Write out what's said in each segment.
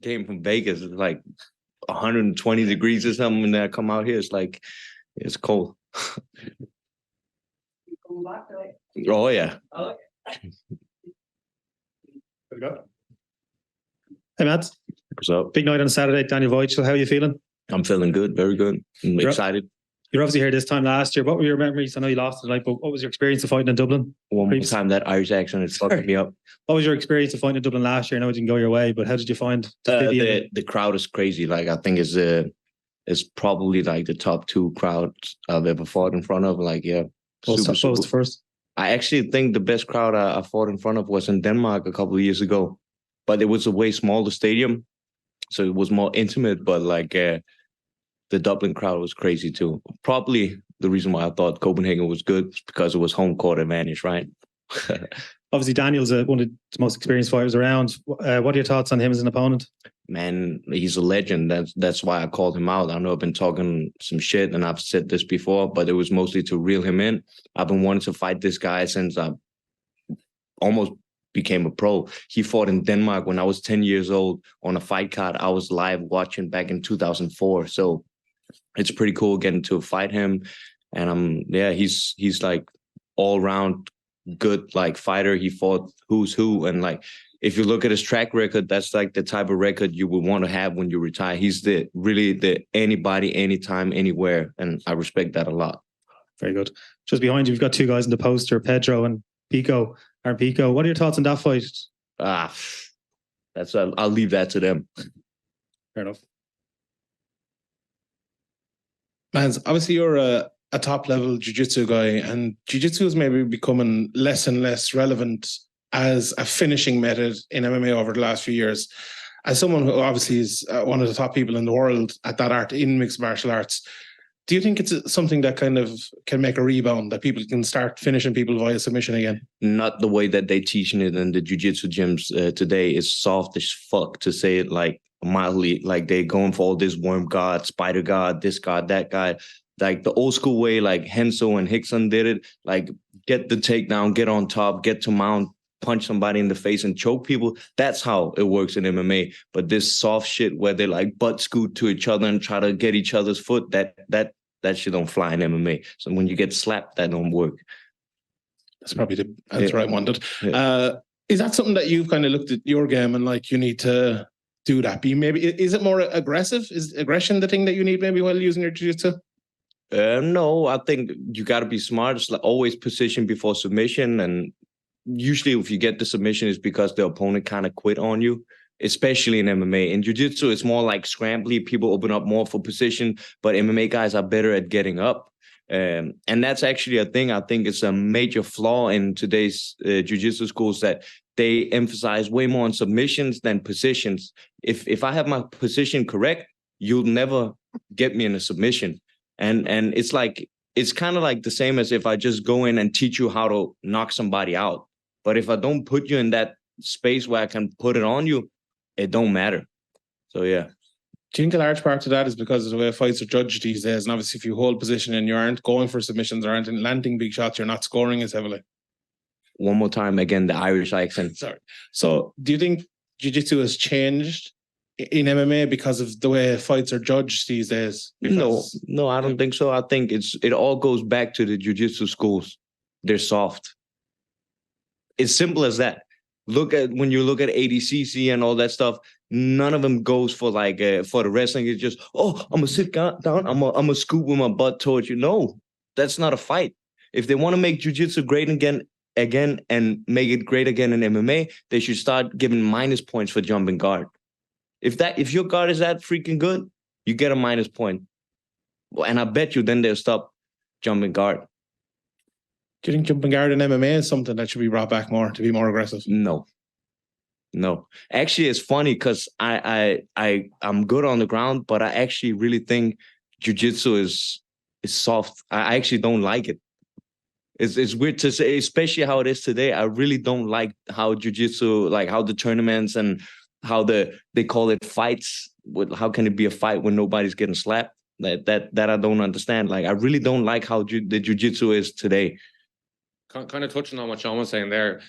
came from Vegas. It's like 120 degrees or something, and then I come out here, it's like it's cold. Oh yeah. Hey Matt. What's up? Big night on Saturday. Daniel Weichel, how are you feeling? I'm feeling good, very good. I'm excited. You're obviously here this time last year. What were your memories? I know you lost tonight, but what was your experience of fighting in Dublin? One more time, that Irish accent is fucking me up. What was your experience of fighting in Dublin last year? I know it didn't go your way, but how did you find the crowd is crazy. Like, I think it's probably like the top 2 crowds I've ever fought in front of. Like, yeah. What was the first? I actually think the best crowd I fought in front of was in Denmark a couple of years ago, but it was a way smaller stadium, so it was more intimate. But like the Dublin crowd was crazy too. Probably the reason why I thought Copenhagen was good is because it was home court advantage, right? Obviously, Daniel's one of the most experienced fighters around. What are your thoughts on him as an opponent? Man, he's a legend. That's why I called him out. I know I've been talking some shit, and I've said this before, but it was mostly to reel him in. I've been wanting to fight this guy since I almost became a pro. He fought in Denmark when I was 10 years old on a fight card I was live watching back in 2004. So it's pretty cool getting to fight him. And he's like all round good like fighter. He fought who's who, and like if you look at his track record, that's like the type of record you would want to have when you retire. He's really the anybody, anytime, anywhere, and I respect that a lot. Very good. Just behind you, we've got 2 guys in the poster, Pedro and Pico. Aaron Pico, what are your thoughts on that fight? I'll leave that to them. Fair enough. Man, obviously you're a top level jiu-jitsu guy, and jiu-jitsu is maybe becoming less and less relevant as a finishing method in MMA over the last few years. As someone who obviously is one of the top people in the world at that art in mixed martial arts, do you think it's something that kind of can make a rebound, that people can start finishing people via submission again? Not the way that they teaching it in the jiu-jitsu gyms today. Is soft as fuck, to say it like mildly. Like they going for all this worm guard, spider guard, this guard, that guy. Like the old school way, like Henso and Hickson did it. Like get the takedown, get on top, get to mount, punch somebody in the face and choke people. That's how it works in MMA. But this soft shit where they like butt scoot to each other and try to get each other's foot, that shit don't fly in MMA. So when you get slapped, that don't work. That's probably the answer I wanted. Yeah. Is that something that you've kind of looked at your game and like you need to do that? Is it more aggressive? Is aggression the thing that you need maybe while using your jiu-jitsu? No, I think you got to be smart. It's like always position before submission. And usually if you get the submission, it's because the opponent kind of quit on you, especially in MMA. In jiu-jitsu, it's more like scrambly. People open up more for position, but MMA guys are better at getting up. And that's actually a thing. I think it's a major flaw in today's jiu-jitsu schools, that they emphasize way more on submissions than positions. If I have my position correct, you'll never get me in a submission. And it's like, it's kind of like the same as if I just go in and teach you how to knock somebody out. But if I don't put you in that space where I can put it on you, it don't matter. So, yeah. Do you think a large part of that is because of the way fights are judged these days? And obviously, if you hold position and you aren't going for submissions or aren't landing big shots, you're not scoring as heavily. One more time, again, the Irish accent. Sorry. So do you think jiu-jitsu has changed in MMA because of the way fights are judged these days? No, I don't think so. I think it all goes back to the jiu-jitsu schools. They're soft. It's simple as that. When you look at ADCC and all that stuff, none of them goes for like for the wrestling. It's just, I'm gonna sit down, I'm gonna scoop with my butt towards you. No, that's not a fight. If they want to make jiu-jitsu great again and make it great again in MMA, they should start giving minus points for jumping guard. If your guard is that freaking good, you get a minus point. And I bet you then they'll stop jumping guard. Do you think jumping guard in MMA is something that should be brought back more to be more aggressive? No. Actually, it's funny because I'm good on the ground, but I actually really think jiu-jitsu is soft. I actually don't like it. It's weird to say, especially how it is today. I really don't like how jiu-jitsu, like how the tournaments and how they call it fights. How can it be a fight when nobody's getting slapped? That I don't understand. Like, I really don't like how the jiu-jitsu is today. Kind of touching on what Sean was saying there,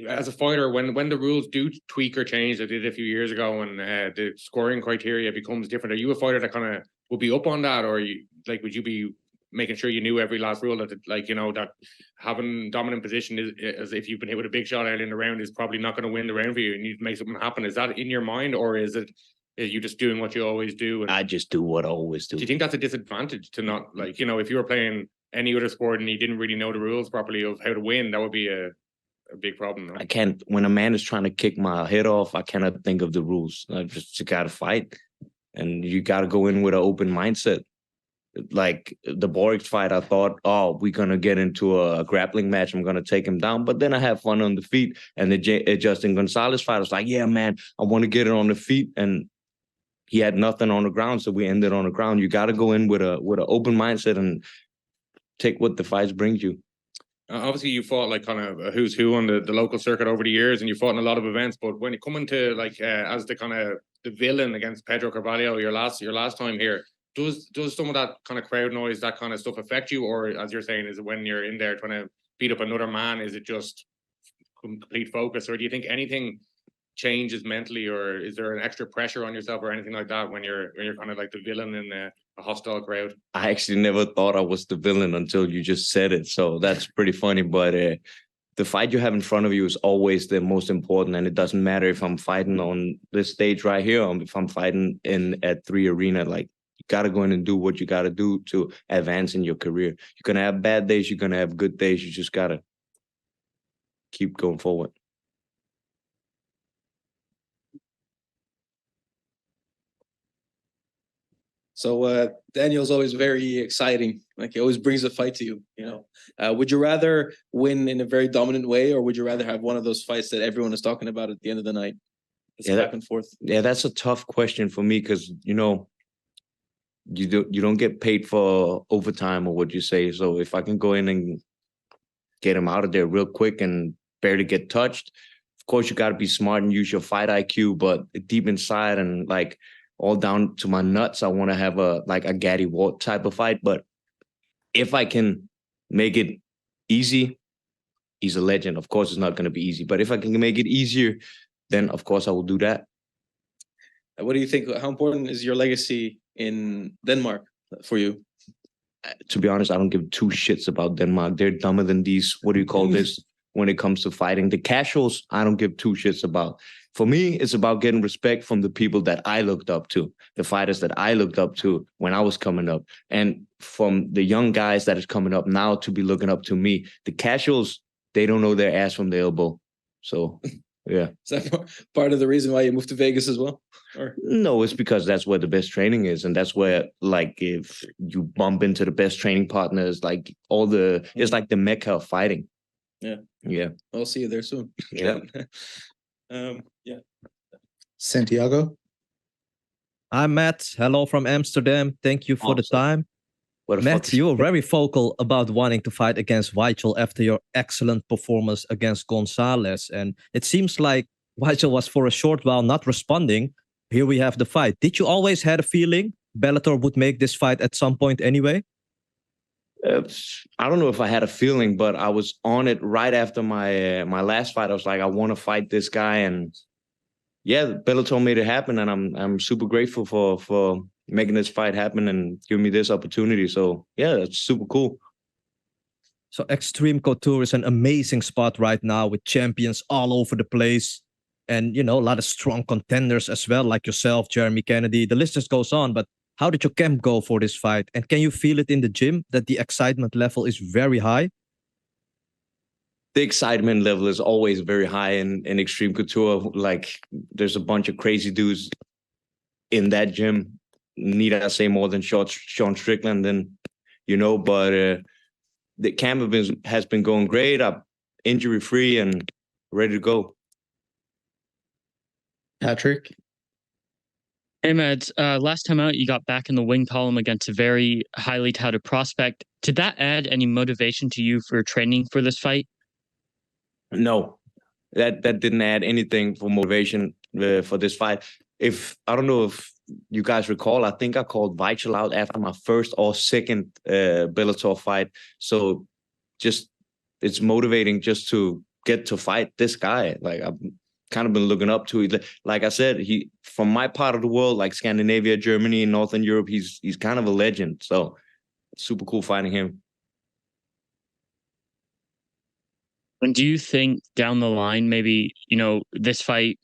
as a fighter, when the rules do tweak or change, they did a few years ago, and the scoring criteria becomes different, are you a fighter that kind of would be up on that, or would you be making sure you knew every last rule, that that having dominant position is, as if you've been hit with a big shot early in the round, is probably not going to win the round for you, and you need to make something happen? Is that in your mind, or is you just doing what you always do? I just do what I always do. Do you think that's a disadvantage to not, if you were playing any other sport and you didn't really know the rules properly of how to win, that would be a big problem, no? I can't, when a man is trying to kick my head off, I cannot think of the rules. I just, you got to fight, and you got to go in with an open mindset. Like the Borix fight, I thought, oh, we're going to get into a grappling match. I'm going to take him down. But then I have fun on the feet. And the Justin Gonzalez fight, I was like, yeah, man, I want to get it on the feet. And he had nothing on the ground, so we ended on the ground. You got to go in with an open mindset and take what the fights brings you. Obviously, you fought like kind of a who's who on the local circuit over the years, and you fought in a lot of events. But when you come into as the kind of the villain against Pedro Carvalho, your last time here, does some of that kind of crowd noise, that kind of stuff affect you, or as you're saying, is it when you're in there trying to beat up another man, is it just complete focus, or do you think anything changes mentally, or is there an extra pressure on yourself or anything like that when you're kind of like the villain in a hostile crowd? I actually never thought I was the villain until you just said it, so that's pretty funny. But the fight you have in front of you is always the most important, and it doesn't matter if I'm fighting on this stage right here, or if I'm fighting at 3 Arena. Like, you got to go in and do what you got to do to advance in your career. You're going to have bad days, you're going to have good days. You just got to keep going forward. So Daniel's always very exciting. Like, he always brings a fight to you, Would you rather win in a very dominant way, or would you rather have one of those fights that everyone is talking about at the end of the night? It's back and forth. Yeah, that's a tough question for me, because, you don't get paid for overtime or what you say. So if I can go in and get him out of there real quick and barely get touched, of course you got to be smart and use your fight IQ, but deep inside and like all down to my nuts, I want to have a Gaddy Walt type of fight. But if I can make it easy, he's a legend. Of course, it's not going to be easy, but if I can make it easier, then of course I will do that. What do you think? How important is your legacy in Denmark for you? To be honest, I don't give 2 shits about Denmark. They're dumber than these, what do you call this, when it comes to fighting. The casuals, I don't give 2 shits about. For me, it's about getting respect from the people that I looked up to, the fighters that I looked up to when I was coming up, and from the young guys that is coming up now to be looking up to me. The casuals, they don't know their ass from their elbow. So, yeah. Is that part of the reason why you moved to Vegas as well? Or? No, it's because that's where the best training is. And that's where, if you bump into the best training partners, it's like the Mecca of fighting. Yeah. Yeah. I'll see you there soon. Yeah. Yeah. Santiago. I'm Matt. Hello from Amsterdam. Thank you for the time. Matt, you were very vocal about wanting to fight against Weichel after your excellent performance against Gonzalez. And it seems like Weichel was for a short while not responding. Here we have the fight. Did you always had a feeling Bellator would make this fight at some point anyway? I don't know if I had a feeling, but I was on it right after my last fight. I was like, I want to fight this guy, and yeah, Bellator made it happen, and I'm super grateful for making this fight happen and giving me this opportunity. So yeah, that's super cool. So Extreme Couture is an amazing spot right now with champions all over the place, and a lot of strong contenders as well, like yourself, Jeremy Kennedy. The list just goes on, but how did your camp go for this fight? And can you feel it in the gym that the excitement level is very high? The excitement level is always very high in Extreme Couture. Like, there's a bunch of crazy dudes in that gym. Need I say more than Sean Strickland? But the camp has been going great. I'm injury-free and ready to go. Patrick. Hey, Mads, last time out, you got back in the win column against a very highly touted prospect. Did that add any motivation to you for training for this fight? No, that didn't add anything for motivation for this fight. I don't know if you guys recall, I think I called Weichel out after my first or second Bellator fight. So it's motivating just to get to fight this guy. Like I've kind of been looking up to it. Like I said, he from my part of the world, like Scandinavia, Germany, and Northern Europe, he's kind of a legend. So super cool fighting him. And do you think down the line, maybe, this fight,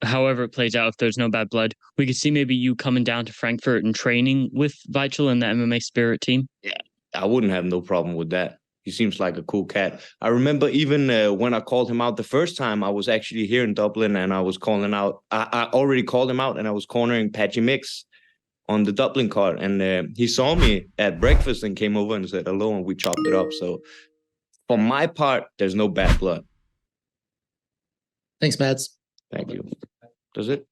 however it plays out, if there's no bad blood, we could see maybe you coming down to Frankfurt and training with Weichel and the MMA Spirit team? Yeah, I wouldn't have no problem with that. He seems like a cool cat. I remember even when I called him out the first time, I was actually here in Dublin and I was calling out. I already called him out and I was cornering Patchy Mix on the Dublin card. And he saw me at breakfast and came over and said hello and we chopped it up. So for my part, there's no bad blood. Thanks, Mads. Thank you. Does it?